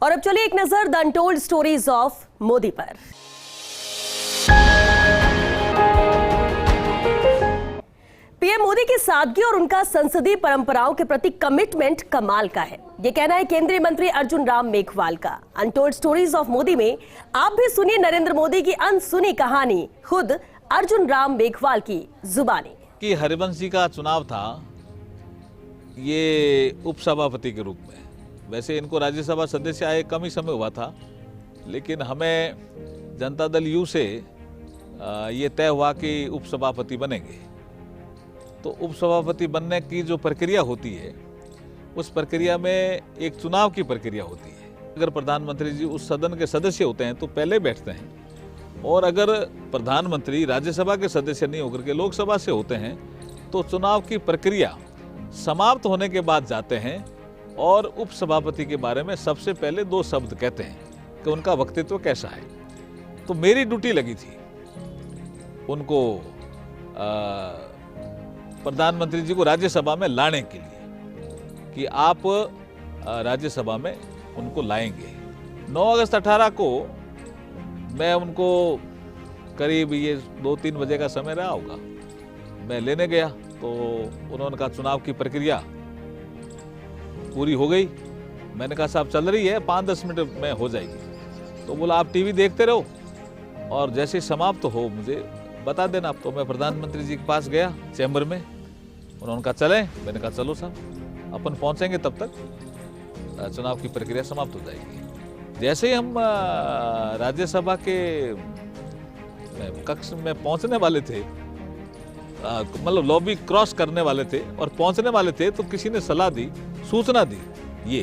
और अब चलिए एक नजर the untold stories of Modi पर। पीएम मोदी की सादगी और उनका संसदीय परंपराओं के प्रति कमिटमेंट कमाल का है, ये कहना है केंद्रीय मंत्री अर्जुन राम मेघवाल का। अनटोल्ड स्टोरीज ऑफ मोदी में आप भी सुनिए नरेंद्र मोदी की अनसुनी कहानी, खुद अर्जुन राम मेघवाल की जुबानी। कि हरिवंश जी का चुनाव था ये उपसभापति के रूप में। वैसे इनको राज्यसभा सदस्य आए कम ही समय हुआ था, लेकिन हमें जनता दल यू से ये तय हुआ कि उपसभापति बनेंगे। तो उपसभापति बनने की जो प्रक्रिया होती है, उस प्रक्रिया में एक चुनाव की प्रक्रिया होती है। अगर प्रधानमंत्री जी उस सदन के सदस्य होते हैं तो पहले बैठते हैं, और अगर प्रधानमंत्री राज्यसभा के सदस्य नहीं होकर के लोकसभा से होते हैं तो चुनाव की प्रक्रिया समाप्त होने के बाद जाते हैं और उपसभापति के बारे में सबसे पहले 2 शब्द कहते हैं कि उनका व्यक्तित्व कैसा है। तो मेरी ड्यूटी लगी थी उनको प्रधानमंत्री जी को राज्यसभा में लाने के लिए कि आप राज्यसभा में उनको लाएंगे। 9 अगस्त 18 को मैं उनको करीब ये 2-3 बजे का समय रहा होगा, मैं लेने गया तो उन्होंने कहा चुनाव की प्रक्रिया पूरी हो गई। मैंने कहा साहब चल रही है, 5-10 मिनट में हो जाएगी। तो बोला आप टीवी देखते रहो और जैसे समाप्त हो मुझे बता देना। तो मैं प्रधानमंत्री जी के पास गया चैम्बर में, उन्होंने कहा चलें। मैंने कहा चलो साहब, अपन पहुंचेंगे तब तक चुनाव की प्रक्रिया समाप्त हो जाएगी। जैसे ही हम राज्यसभा के कक्ष में पहुंचने वाले थे, मतलब लॉबी क्रॉस करने वाले थे और पहुंचने वाले थे, तो किसी ने सलाह दी, सूचना दी ये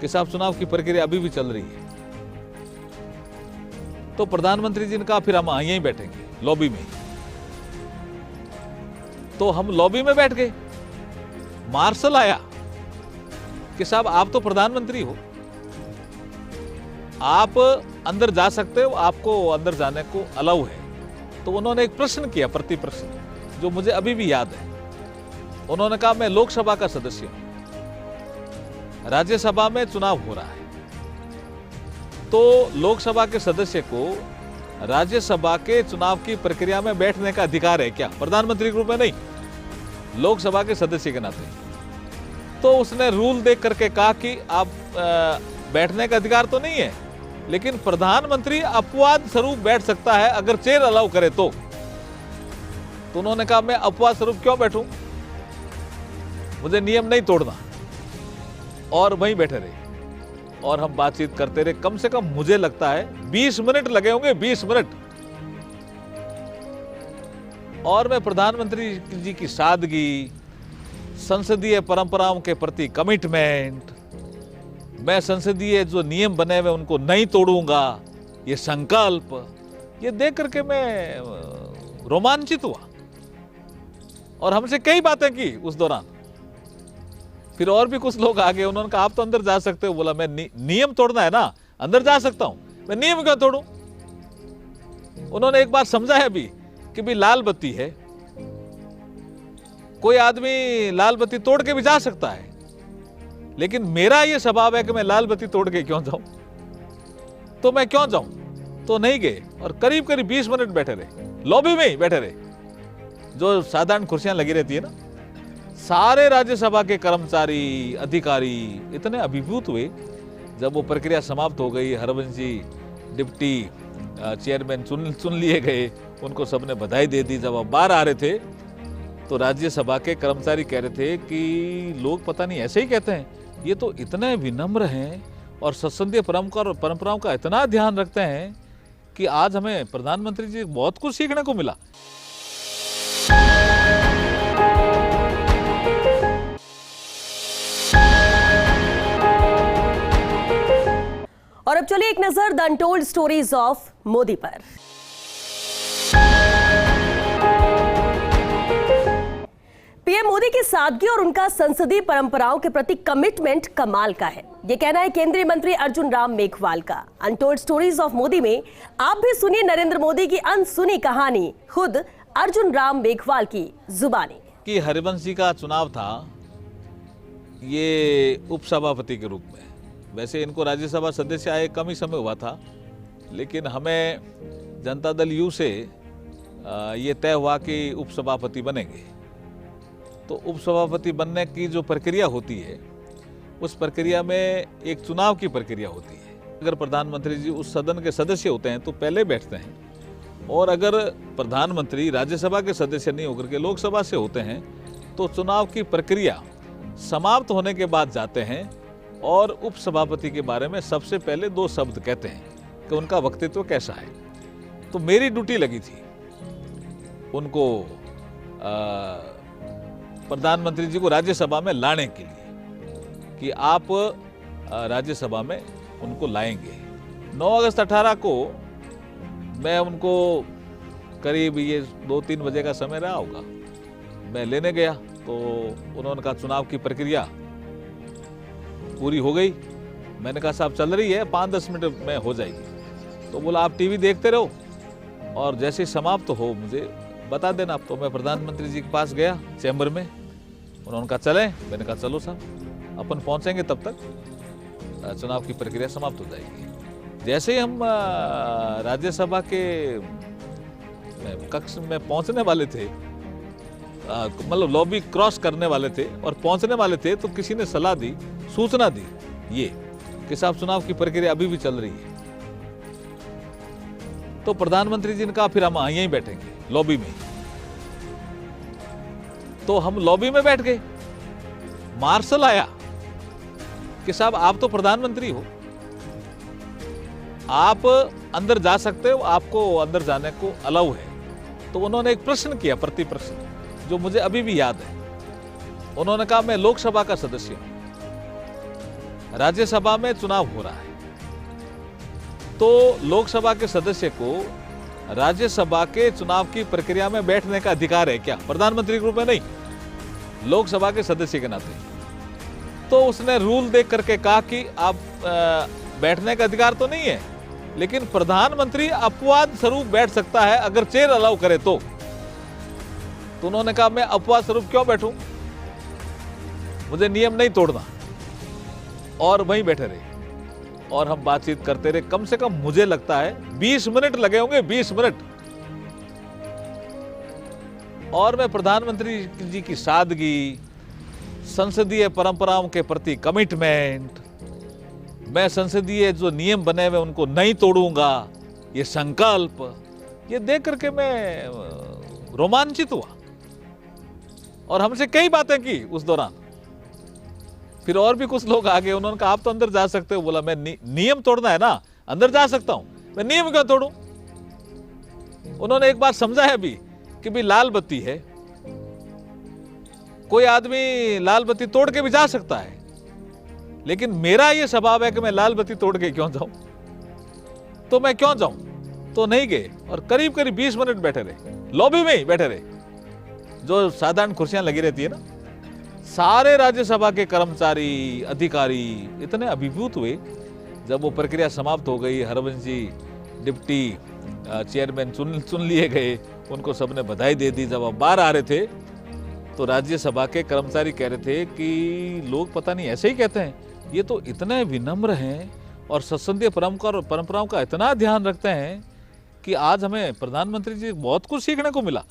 कि साहब चुनाव की प्रक्रिया अभी भी चल रही है। तो प्रधानमंत्री जी ने कहा फिर हम यहीं बैठेंगे लॉबी में। तो हम लॉबी में बैठ गए। मार्शल आया कि साहब आप तो प्रधानमंत्री हो, आप अंदर जा सकते हो, आपको अंदर जाने को अलाउ है। तो उन्होंने एक प्रश्न किया, प्रति प्रश्न, जो मुझे अभी भी याद है। उन्होंने कहा मैं लोकसभा का सदस्य हूं, राज्यसभा में चुनाव हो रहा है, तो लोकसभा के सदस्य को राज्यसभा के चुनाव की प्रक्रिया में बैठने का अधिकार है क्या? प्रधानमंत्री के रूप में नहीं, लोकसभा के सदस्य के नाते। तो उसने रूल देख करके कहा कि आप बैठने का अधिकार तो नहीं है, लेकिन प्रधानमंत्री अपवाद स्वरूप बैठ सकता है अगर चेयर अलाउ करे तो। उन्होंने कहा मैं अपवाद स्वरूप क्यों बैठूं, मुझे नियम नहीं तोड़ना। और वहीं बैठे रहे और हम बातचीत करते रहे। कम से कम मुझे लगता है 20 मिनट लगे होंगे, 20 मिनट। और मैं प्रधानमंत्री जी की सादगी, संसदीय परंपराओं के प्रति कमिटमेंट, मैं संसदीय जो नियम बने हुए उनको नहीं तोड़ूंगा, ये संकल्प, ये देख करके मैं रोमांचित हुआ। और हमसे कई बातें की उस दौरान। फिर और भी कुछ लोग आ गए, उन्होंने कहा आप तो अंदर जा सकते हो। बोला मैं नियम तोड़ना है ना, अंदर जा सकता हूं, मैं नियम क्यों तोड़ूं? उन्होंने एक बात समझाया भी कि भी लाल बत्ती है, कोई आदमी लाल बत्ती तोड़ के भी जा सकता है, लेकिन मेरा ये स्वभाव है कि मैं लाल बत्ती तोड़ के क्यों जाऊं, तो मैं क्यों जाऊं। तो नहीं गए और करीब करीब 20 मिनट बैठे रहे, लॉबी में ही बैठे रहे, जो साधारण कुर्सियां लगी रहती है ना। सारे राज्यसभा के कर्मचारी, अधिकारी इतने अभिभूत हुए जब वो प्रक्रिया समाप्त हो गई। हरवंश जी डिप्टी चेयरमैन चुन लिए गए, उनको सबने बधाई दे दी। जब वो बाहर आ रहे थे तो राज्यसभा के कर्मचारी कह रहे थे कि लोग पता नहीं ऐसे ही कहते हैं, ये तो इतने विनम्र हैं और संसदीय परंपराओं का इतना ध्यान रखते हैं कि आज हमें प्रधानमंत्री जी बहुत कुछ सीखने को मिला। और अब चलिए एक नजर the untold stories of Modi पर। पीएम मोदी की सादगी और उनका संसदीय परंपराओं के प्रति कमिटमेंट कमाल का है, ये कहना है केंद्रीय मंत्री अर्जुन राम मेघवाल का। अनटोल्ड स्टोरीज ऑफ मोदी में आप भी सुनिए नरेंद्र मोदी की अनसुनी कहानी, खुद अर्जुन राम मेघवाल की जुबानी। कि हरिवंश जी का चुनाव था ये उपसभापति के रूप में। वैसे इनको राज्यसभा सदस्य आए कम ही समय हुआ था, लेकिन हमें जनता दल यू से ये तय हुआ कि उपसभापति बनेंगे। तो उपसभापति बनने की जो प्रक्रिया होती है, उस प्रक्रिया में एक चुनाव की प्रक्रिया होती है। अगर प्रधानमंत्री जी उस सदन के सदस्य होते हैं तो पहले बैठते हैं, और अगर प्रधानमंत्री राज्यसभा के सदस्य नहीं होकर के लोकसभा से होते हैं तो चुनाव की प्रक्रिया समाप्त होने के बाद जाते हैं और उपसभापति के बारे में सबसे पहले 2 शब्द कहते हैं कि उनका व्यक्तित्व कैसा है। तो मेरी ड्यूटी लगी थी उनको प्रधानमंत्री जी को राज्यसभा में लाने के लिए कि आप राज्यसभा में उनको लाएंगे। 9 अगस्त 18 को मैं उनको करीब ये 2-3 बजे का समय रहा होगा, मैं लेने गया तो उन्होंने कहा चुनाव की प्रक्रिया पूरी हो गई। मैंने कहा साहब चल रही है, 5-10 मिनट में हो जाएगी। तो बोला आप टीवी देखते रहो और जैसे ही समाप्त हो मुझे बता देना। तो मैं प्रधानमंत्री जी के पास गया चैम्बर में, उन्होंने कहा चलें। मैंने कहा चलो साहब, अपन पहुंचेंगे तब तक चुनाव की प्रक्रिया समाप्त हो जाएगी। जैसे ही हम राज्यसभा के कक्ष में पहुंचने वाले थे, मतलब लॉबी क्रॉस करने वाले थे और पहुंचने वाले थे, तो किसी ने सलाह दी, सूचना दी ये कि साहब चुनाव की प्रक्रिया अभी भी चल रही है। तो प्रधानमंत्री जी ने कहा फिर हम यहीं बैठेंगे लॉबी में। तो हम लॉबी में बैठ गए। मार्शल आया कि साहब आप तो प्रधानमंत्री हो, आप अंदर जा सकते हो, आपको अंदर जाने को अलाउ है। तो उन्होंने एक प्रश्न किया, प्रति प्रश्न, जो मुझे अभी भी याद है। उन्होंने कहा मैं लोकसभा का सदस्य हूं, राज्यसभा में चुनाव हो रहा है, तो लोकसभा के सदस्य को राज्यसभा के चुनाव की प्रक्रिया में बैठने का अधिकार है क्या? प्रधानमंत्री के रूप में नहीं, लोकसभा के सदस्य के नाते। तो उसने रूल देख करके कहा कि आप बैठने का अधिकार तो नहीं है, लेकिन प्रधानमंत्री अपवाद स्वरूप बैठ सकता है अगर चेयर अलाउ करे तो। उन्होंने कहा मैं अपवाद स्वरूप क्यों बैठूं, मुझे नियम नहीं तोड़ना, और वहीं बैठे रहे और हम बातचीत करते रहे। कम से कम मुझे लगता है 20 मिनट लगे होंगे, 20 मिनट। और मैं प्रधानमंत्री जी की सादगी, संसदीय परंपराओं के प्रति कमिटमेंट, मैं संसदीय जो नियम बने हुए उनको नहीं तोड़ूंगा, ये संकल्प, ये देख करके मैं रोमांचित हुआ। और हमसे कई बातें की उस दौरान। फिर और भी कुछ लोग आ गए, उन्होंने कहा आप तो अंदर जा सकते हो। बोला मैं नियम तोड़ना है ना, अंदर जा सकता हूं, मैं नियम क्यों तोड़ूं। उन्होंने एक बात समझाया भी कि भी लाल बत्ती है, कोई आदमी लाल बत्ती तोड़ के भी जा सकता है, लेकिन मेरा ये स्वभाव है कि मैं लाल बत्ती तोड़ के क्यों जाऊं, तो मैं क्यों जाऊं। तो नहीं गए और करीब करीब 20 मिनट बैठे रहे, लॉबी में ही बैठे रहे, जो साधारण कुर्सियां लगी रहती है ना। सारे राज्यसभा के कर्मचारी, अधिकारी इतने अभिभूत हुए जब वो प्रक्रिया समाप्त हो गई। हरवंश जी डिप्टी चेयरमैन चुन लिए गए, उनको सबने बधाई दे दी। जब अब बाहर आ रहे थे तो राज्यसभा के कर्मचारी कह रहे थे कि लोग पता नहीं ऐसे ही कहते हैं, ये तो इतने विनम्र हैं और संसदीय परंपराओं का इतना ध्यान रखते हैं कि आज हमें प्रधानमंत्री जी बहुत कुछ सीखने को मिला।